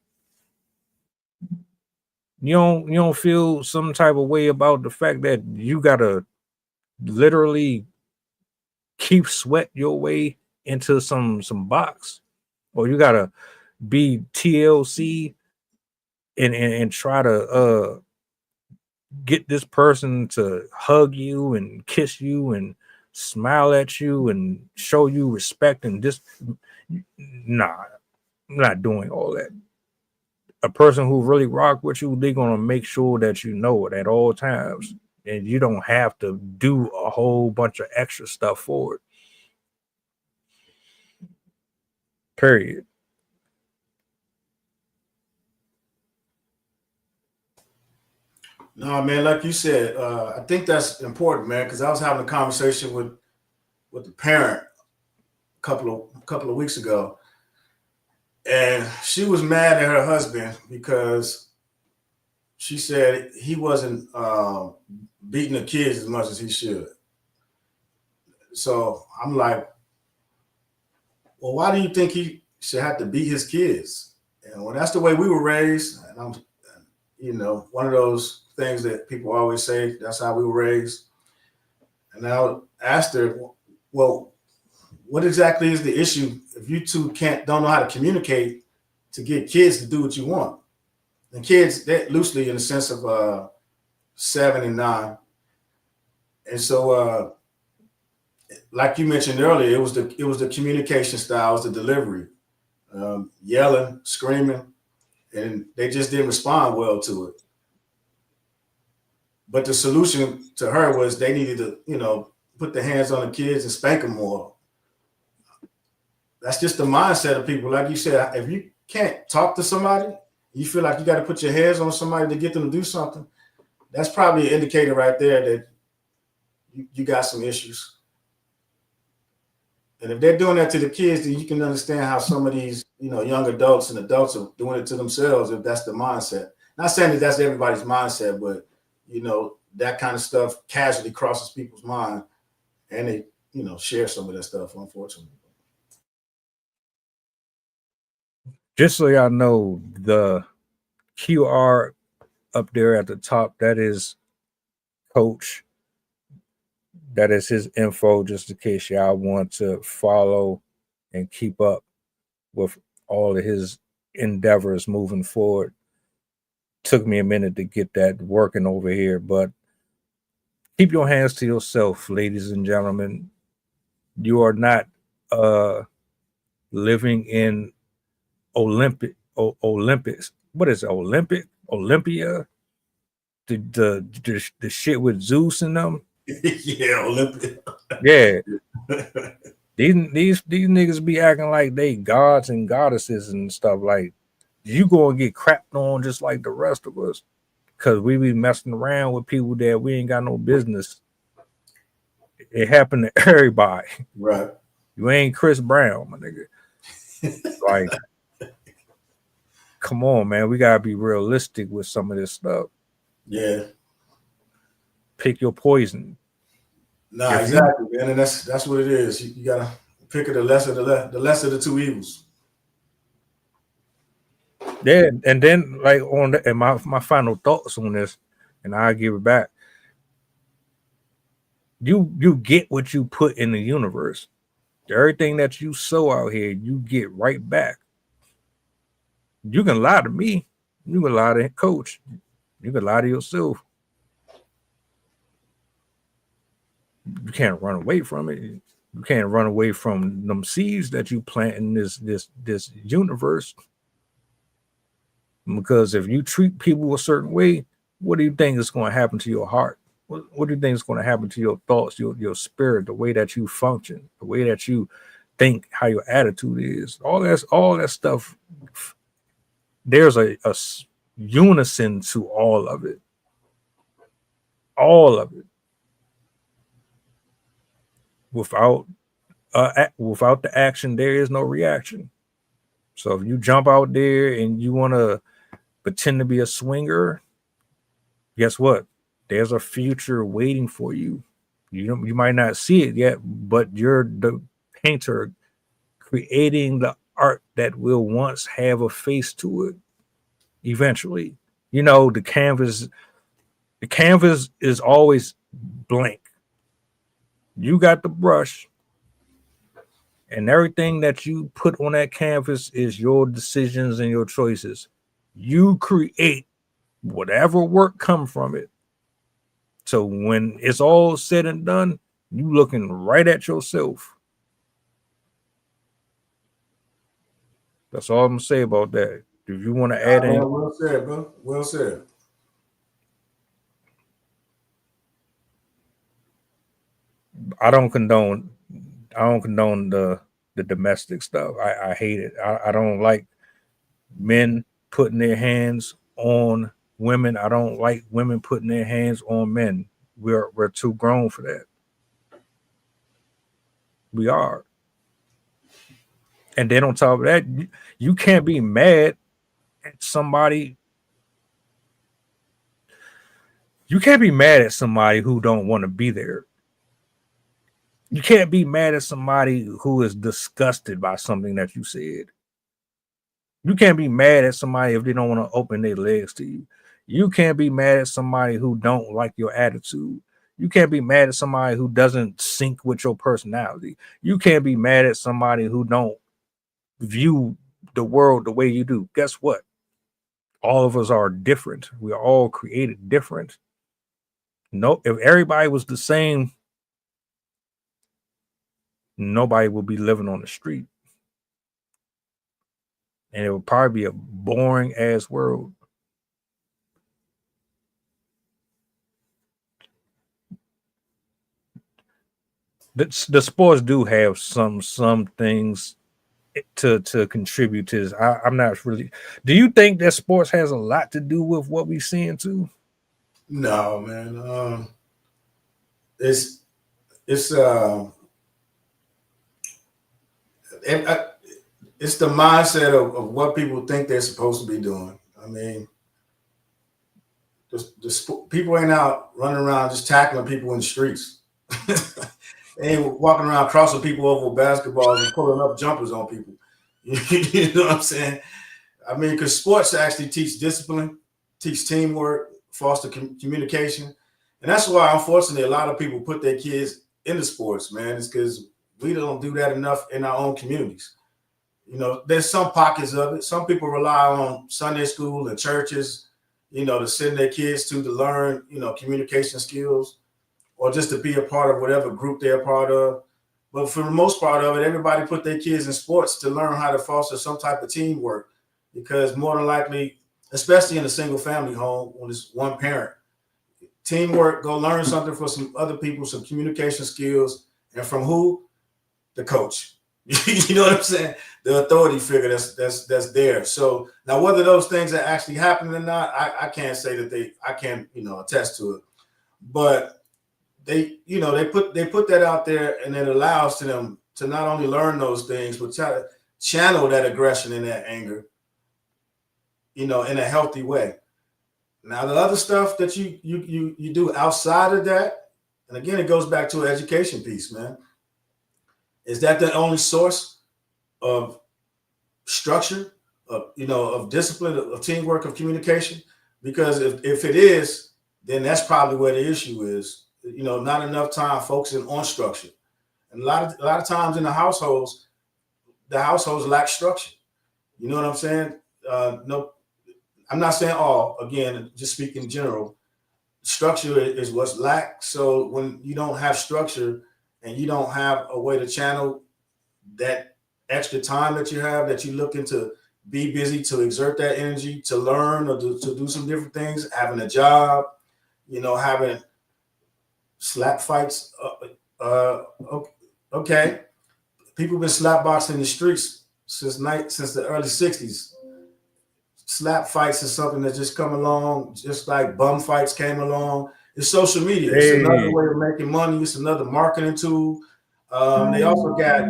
You don't feel some type of way about the fact that you gotta literally keep sweat your way into some box, or you gotta be TLC and try to get this person to hug you and kiss you and smile at you and show you respect and just nah, I'm not doing all that. A person who really rock with you, they're gonna make sure that you know it at all times, and you don't have to do a whole bunch of extra stuff for it. Period. No, man, like you said, I think that's important, man, because I was having a conversation with the parent a couple of weeks ago, and she was mad at her husband because she said he wasn't beating the kids as much as he should. So I'm like, well, why do you think he should have to beat his kids? And well, that's the way we were raised. And I'm, one of those things that people always say, that's how we were raised. And I asked her, well, what exactly is the issue if you two don't know how to communicate to get kids to do what you want? And kids, that loosely in the sense of 7 and 9. And so like you mentioned earlier, it was the communication styles, the delivery, yelling, screaming, and they just didn't respond well to it. But the solution to her was they needed to, put their hands on the kids and spank them more. That's just the mindset of people. Like you said, if you can't talk to somebody, you feel like you got to put your hands on somebody to get them to do something. That's probably an indicator right there that you got some issues. And if they're doing that to the kids, then you can understand how some of these, young adults and adults are doing it to themselves if that's the mindset. Not saying that that's everybody's mindset, but, that kind of stuff casually crosses people's mind, and they, share some of that stuff, unfortunately. Just so y'all know, the QR up there at the top, that is Coach. That is his info, just in case y'all want to follow and keep up with all of his endeavors moving forward. Took me a minute to get that working over here, but keep your hands to yourself, ladies and gentlemen. You are not living in Olympics. What is it? Olympia? The shit with Zeus and them. Yeah, Olympia. Yeah. These niggas be acting like they gods and goddesses and stuff. Like, you gonna get crapped on just like the rest of us, because we be messing around with people that we ain't got no business. It happened to everybody. Right. You ain't Chris Brown, my nigga. Like, come on, man. We gotta be realistic with some of this stuff. Yeah. Pick your poison. Nah, exactly, man. And that's what it is. You gotta pick the lesser of the two evils. Yeah, and then like and my final thoughts on this, and I'll give it back. You get what you put in the universe. Everything that you sow out here, you get right back. You can lie to me. You can lie to Coach. You can lie to yourself. You can't run away from it. You can't run away from them seeds that you plant in this universe. Because if you treat people a certain way, what do you think is going to happen to your heart? What do you think is going to happen to your thoughts, your spirit, the way that you function, the way that you think, how your attitude is? All that stuff. There's a unison to all of it. All of it. Without the action, there is no reaction. So if you jump out there and you want to pretend to be a swinger, guess what? There's a future waiting for you. You might not see it yet, but you're the painter creating the art that will once have a face to it. Eventually, the canvas is always blank. You got the brush, and everything that you put on that canvas is your decisions and your choices. You create whatever work come from it. So when it's all said and done, you looking right at yourself. That's all I'm gonna say about that. If you want to add in, well said, bro. Well said. I don't condone the domestic stuff. I hate it. I don't like men putting their hands on women. I don't like women putting their hands on men. We're too grown for that. We are. And then on top of that, you can't be mad at somebody. You can't be mad at somebody who don't want to be there. You can't be mad at somebody who is disgusted by something that you said. You can't be mad at somebody if they don't want to open their legs to you. You can't be mad at somebody who don't like your attitude. You can't be mad at somebody who doesn't sync with your personality. You can't be mad at somebody who don't view the world the way you do. Guess what? All of us are different. We are all created different. No, if everybody was the same, nobody would be living on the street. And it would probably be a boring ass world. The sports do have some things to contribute to this. I'm not really. Do you think that sports has a lot to do with what we're seeing too? No, man. It's it's the mindset of what people think they're supposed to be doing. I mean, people ain't out running around just tackling people in the streets. They ain't walking around crossing people over with basketballs and pulling up jumpers on people. You know what I'm saying? I mean, because sports actually teach discipline, teach teamwork, foster communication. And that's why, unfortunately, a lot of people put their kids into sports, man. It's because we don't do that enough in our own communities. You know, there's some pockets of it. Some people rely on Sunday school and churches, you know, to send their kids to learn, you know, communication skills or just to be a part of whatever group they're a part of. But for the most part of it, everybody put their kids in sports to learn how to foster some type of teamwork, because more than likely, especially in a single family home when it's one parent, teamwork, go learn something for some other people, some communication skills, and from who? The coach. You know what I'm saying? The authority figure that's there. So now whether those things are actually happening or not, I can't say that I can't, you know, attest to it. But they put that out there, and it allows to them to not only learn those things, but try to channel that aggression and that anger, you know, in a healthy way. Now, the other stuff that you do outside of that, and again, it goes back to an education piece, man. Is that the only source of structure, of discipline, of teamwork, of communication? Because if it is, then that's probably where the issue is. You know, not enough time focusing on structure. And a lot of times in the households lack structure. You know what I'm saying? No, I'm not saying all. Again, just speaking in general, structure is what's lacked. So when you don't have structure and you don't have a way to channel that extra time that you have, that you're looking to be busy, to exert that energy, to learn or to do some different things, having a job, you know, having slap fights. Okay. People been slap boxing in the streets since the early 60s. Slap fights is something that just come along, just like bum fights came along. It's social media. It's another way of making money. It's another marketing tool. They also got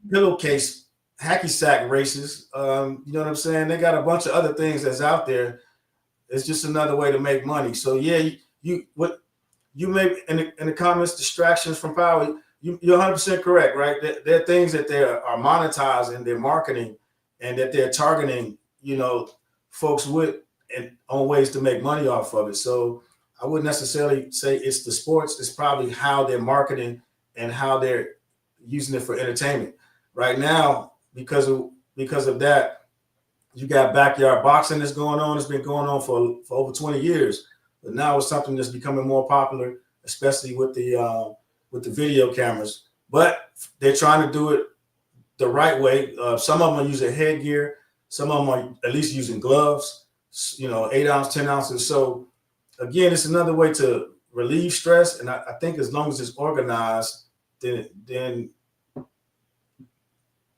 pillowcase hacky sack races. You know what I'm saying? They got a bunch of other things that's out there. It's just another way to make money. So yeah, what you make in the comments, distractions from power. You're 100% correct, right? There are things that they are monetizing, they're marketing, and that they're targeting, you know, folks with and on ways to make money off of it. So I wouldn't necessarily say it's the sports. It's probably how they're marketing and how they're using it for entertainment. Right now, because of that, you got backyard boxing that's going on. It's been going on for over 20 years, but now it's something that's becoming more popular, especially with the video cameras. But they're trying to do it the right way. Some of them are using headgear. Some of them are at least using gloves, you know, 8 ounce, 10 ounces. So again, it's another way to relieve stress. And I think as long as it's organized, then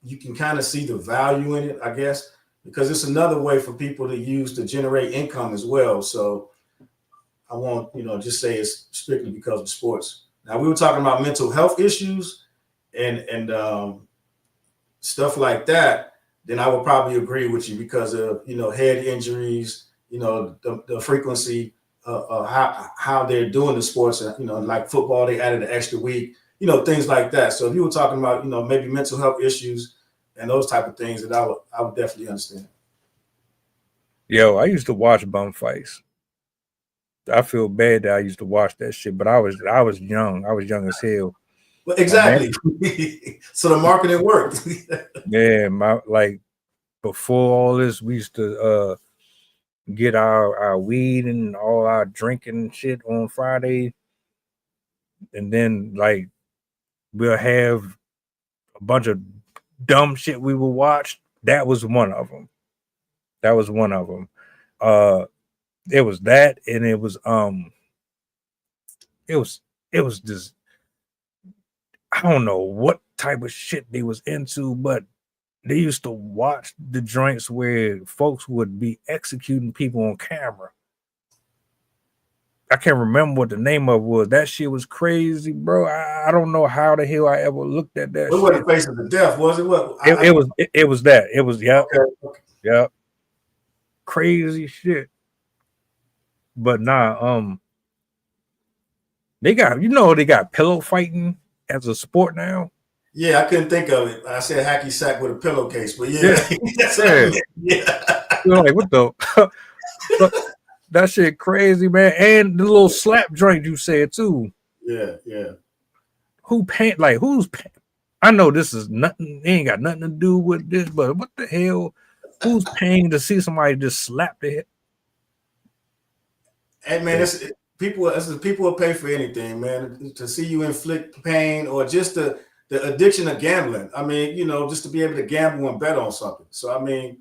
you can kind of see the value in it, I guess, because it's another way for people to use to generate income as well. So I won't, just say it's strictly because of sports. Now, we were talking about mental health issues and stuff like that. Then I would probably agree with you because of, head injuries, the frequency of how they're doing the sports, like football, they added an extra week, things like that. So if you were talking about, maybe mental health issues and those type of things, that I would definitely understand. Yo, I used to watch bum fights. I feel bad that I used to watch that shit, but I was young. I was young as hell. Well, exactly. So the marketing worked. Yeah, before all this, we used to get our weed and all our drinking shit on Friday, and then we'll have a bunch of dumb shit we would watch. That was one of them. It was that, and it was just, I don't know what type of shit they was into, but they used to watch the joints where folks would be executing people on camera. I can't remember what the name of it was. That shit was crazy, bro. I don't know how the hell I ever looked at that. It wasn't Faces of Death, was it? What? It was that. It was, yep. Okay. Yep. Crazy shit. But nah, they got pillow fighting as a sport now. Yeah, I couldn't think of it. I said hacky sack with a pillowcase, but Yeah, yeah, that's what I yeah. meant. Yeah. You're like, what the? That shit crazy, man. And the little slap joint you said too. Yeah, yeah. Who paying? Like, who's paying? I know this is nothing. It ain't got nothing to do with this, but what the hell? Who's paying to see somebody just slap their head? Hey man, people will pay for anything, man. To see you inflict pain or just the addiction of gambling. I mean, just to be able to gamble and bet on something. So I mean,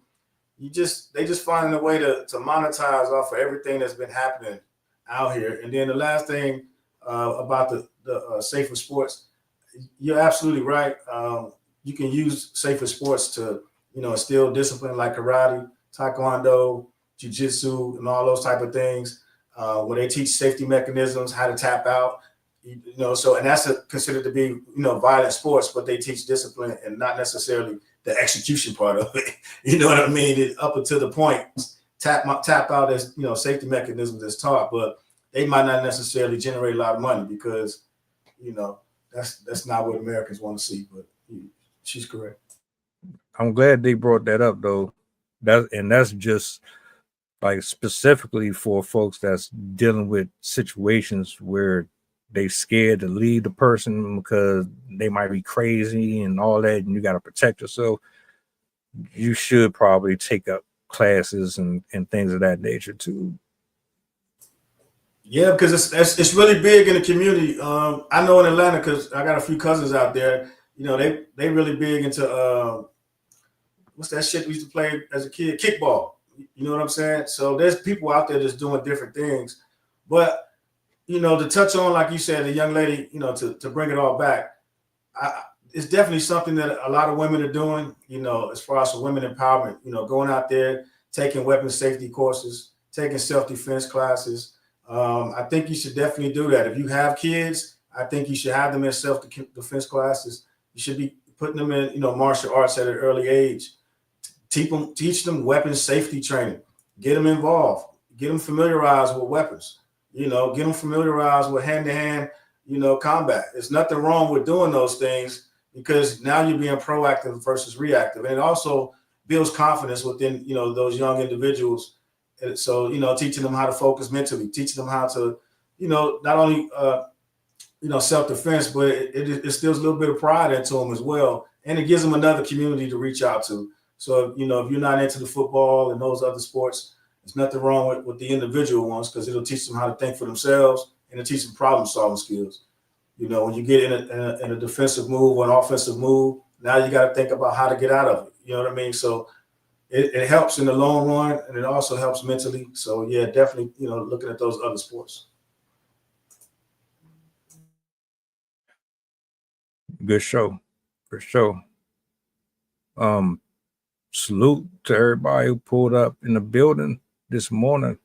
they just finding a way to monetize off of everything that's been happening out here. And then the last thing about the safer sports, you're absolutely right. You can use safer sports to instill discipline like karate, taekwondo, jiu-jitsu, and all those type of things, where they teach safety mechanisms, how to tap out. So and that's considered to be violent sports, but they teach discipline and not necessarily the execution part of it. You know what I mean? Up until the point tap out as safety mechanisms is taught, but they might not necessarily generate a lot of money because that's not what Americans want to see. But she's correct. I'm glad they brought that up though. That's just like specifically for folks that's dealing with situations where they scared to leave the person because they might be crazy and all that, and you got to protect yourself. You should probably take up classes and things of that nature too. Yeah, because it's really big in the community. I know in Atlanta because I got a few cousins out there. They really big into what's that shit we used to play as a kid? Kickball. You know what I'm saying? So there's people out there that's doing different things. But, to touch on, like you said, the young lady, to bring it all back, it's definitely something that a lot of women are doing, as far as women empowerment, going out there, taking weapons safety courses, taking self-defense classes. I think you should definitely do that. If you have kids, I think you should have them in self-defense classes. You should be putting them in, martial arts at an early age. Teach them weapons safety training. Get them involved. Get them familiarized with weapons. Get them familiarized with hand-to-hand, combat. There's nothing wrong with doing those things because now you're being proactive versus reactive. And it also builds confidence within, those young individuals. And so, teaching them how to focus mentally, teaching them how to, not only, self-defense, but it instills a little bit of pride into them as well. And it gives them another community to reach out to. So, if you're not into the football and those other sports, there's nothing wrong with the individual ones because it'll teach them how to think for themselves and it'll teach them problem-solving skills. When you get in a defensive move or an offensive move, now you got to think about how to get out of it. You know what I mean? So it helps in the long run and it also helps mentally. So, yeah, definitely, looking at those other sports. Good show, for sure. Salute to everybody who pulled up in the building this morning.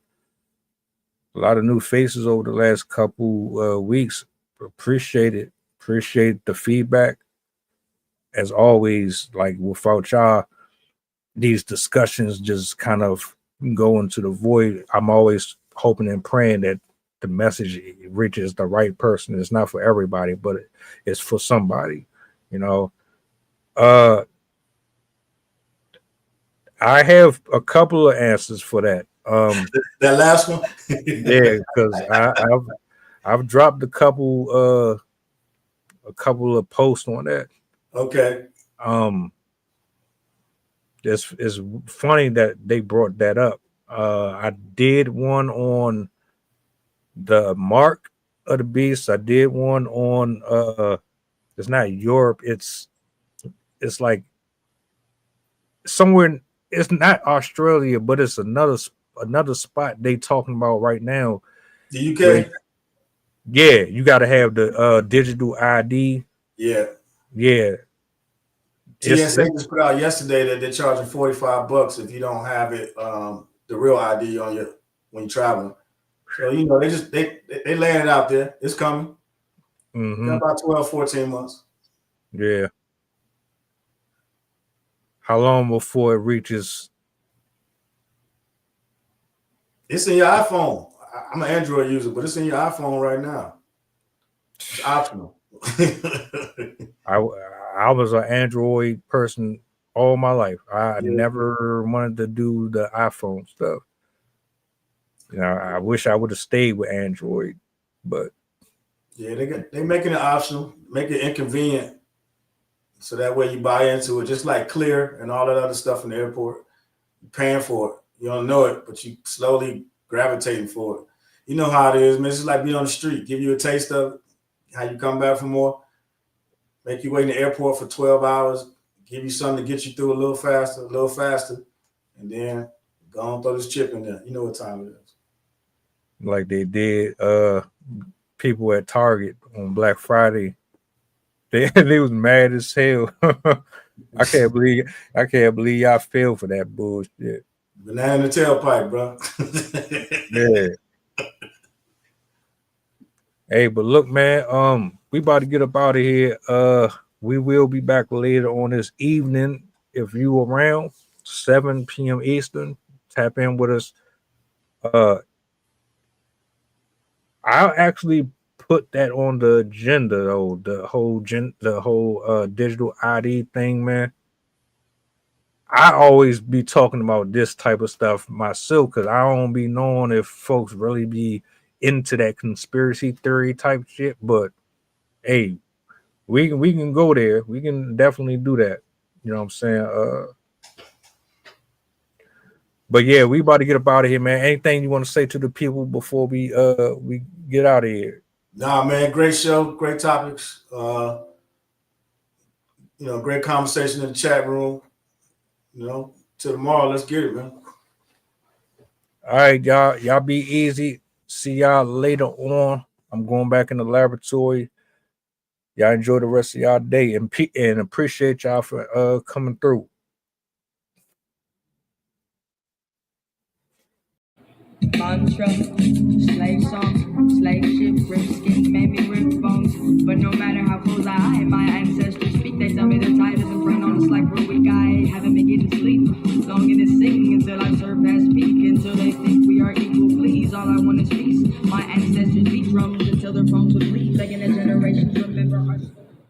A lot of new faces over the last couple weeks. Appreciate it. Appreciate the feedback. As always, like without y'all, these discussions just kind of go into the void. I'm always hoping and praying that the message reaches the right person. It's not for everybody, but it's for somebody, I have a couple of answers for that. That last one? Yeah, because I've dropped a couple of posts on that. Okay. It's funny that they brought that up. I did one on the mark of the beast. I did one on it's not Europe, it's like somewhere. It's not Australia, but it's another spot they talking about right now. The UK? Yeah, you got to have the digital ID. Yeah. Yeah. TSA just put out yesterday that they're charging $45 if you don't have it, the real ID on you when you're traveling. So they laying it out there. It's coming. Mm-hmm. About 12, 14 months. Yeah. How long before it reaches? It's in your iPhone. I'm an Android user, but it's in your iPhone right now. It's optional. I was an Android person all my life. I Yeah. never wanted to do the iPhone stuff. You know, I wish I would have stayed with Android, but Yeah, they making it optional, make it inconvenient, so that way you buy into it, just like Clear and all that other stuff in the airport. You're paying for it. You don't know it, but you slowly gravitating for it. You know how it is, man. It's just like being on the street. Give you a taste of it, how you come back for more. Make you wait in the airport for 12 hours. Give you something to get you through a little faster, and then go on throw this chip in there. You know what time it is. like they did people at Target on Black Friday. They was mad as hell. I can't believe y'all fell for that bullshit. Banana in the tailpipe, bro. Yeah. Hey, but look, man, we about to get up out of here. We will be back later on this evening. If you around 7 p.m. Eastern, tap in with us. I'll actually put that on the agenda though, the whole digital ID thing, man. I always be talking about this type of stuff myself because I don't be knowing if folks really be into that conspiracy theory type shit. But hey, we can go there. We can definitely do that. You know what I'm saying? But yeah, we about to get up out of here, man. Anything you want to say to the people before we get out of here? Nah, man, great show, great topics. Great conversation in the chat room. Till tomorrow, let's get it, man. All right, y'all. Y'all be easy. See y'all later on. I'm going back in the laboratory. Y'all enjoy the rest of y'all day and appreciate y'all for coming through. Mantra, slave song, slave ship, rip skin, made me rip bones. But no matter how close I hide, my ancestors speak. They tell me the tide isn't front on us like we're weak. I haven't been getting sleep. Longing to sing until I surpass peak. Until they think we are equal, please. All I want is peace. My ancestors beat drums until their bones would bleed. Begging the generations remember our